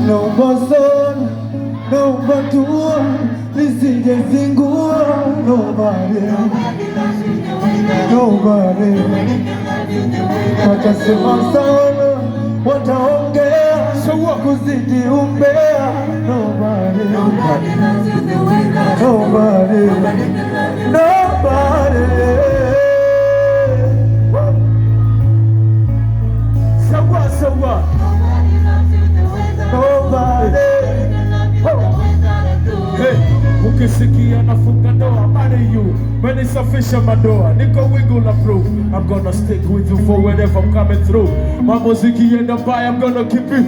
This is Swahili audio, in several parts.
Nobody. Nobody. Nobody. Nisijezingua. Nobody. Nobody. Watasema sana, wataongea, kuzidi umbea. Nobody. Nobody. Nobody. Sawa. Nobody. Hey, ukisikia nafunga ndoa, marry you. Menisafisha madoa, niko wiggle na proof. I'm gonna stick with you for wherever I'm coming through. Mambo zikienda mbaya, I'm gonna keep it.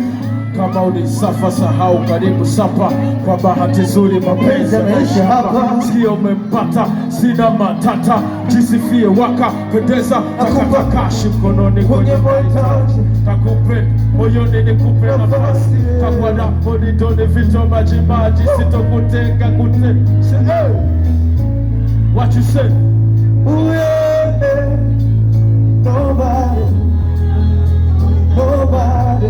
Kama ulisafa sahau, karibu sapa. Kwa bahati nzuri mapenzi yameisha hapa. Sikia umempata, sina matata. Jisifie waka, pendeza, takupa kashi mkononi kwenye mahitaji. Takupe, moyoni nikupe nafasi. Kakwa rapo nitone vito majimaji. Sitokutenga kute. Hey, what you say? Ooh, yeah. Nobody. Nobody.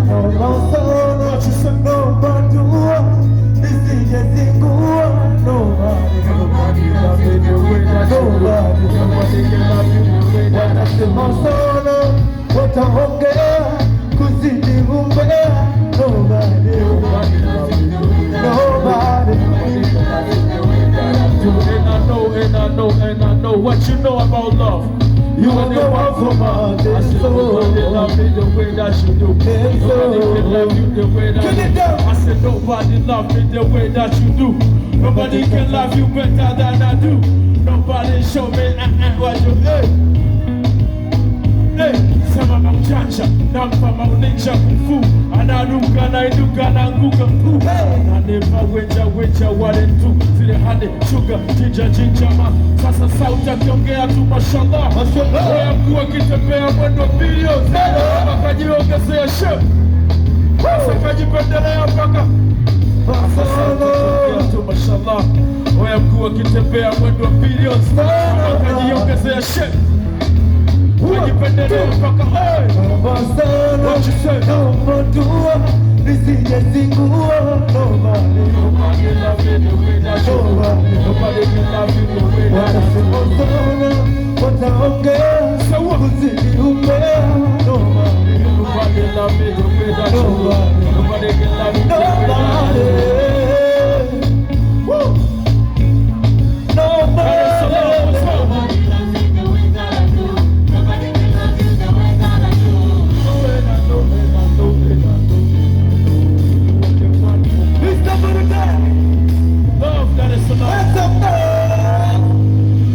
What you say? Nobody. Nisijezingua. Nobody. Nobody love me the way that you do. Nobody can love you the way that I do. Watasema sana, wataongea, kuzidi umbea. Nobody. Nobody love me the way that I do. Nobody. Nobody can love you the way that I do. And I know what you know about love. You are the one for my heart. I said nobody love me the way that you do. Nobody can love you the way that you do. I said nobody love me the way that you do. Nobody can love you better than I do. Nobody show me what you do. Hey, sema mjanja, nampa mauninja kufu. Anaruka na inuka na nguka mpu. Nanepa weja wale tu. Zile hane, sugar, jinja ma. Sasa sauti akiongea tu mashallah. Oya mkuu akitembea mwendo bilion. Wakajiongezea shep. Sasa kajipendelea mpaka. Sasa sauti akiongea tu mashallah. Oya mkuu akitembea mwendo bilion. Wakajiongezea shep. Wajipendelea mpaka. What you say? Nobody. Nisijezingua. Nobody. Nobody love me the way that you do. Nobody can love you the way that I do. Watasema sana, wataongea, kuzidi umbea. Nobody. Nobody love me the way that you do. Nobody can love you the way that I do. Nobody.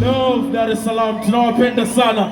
Love, Dar es Salaam, tunawapenda sana.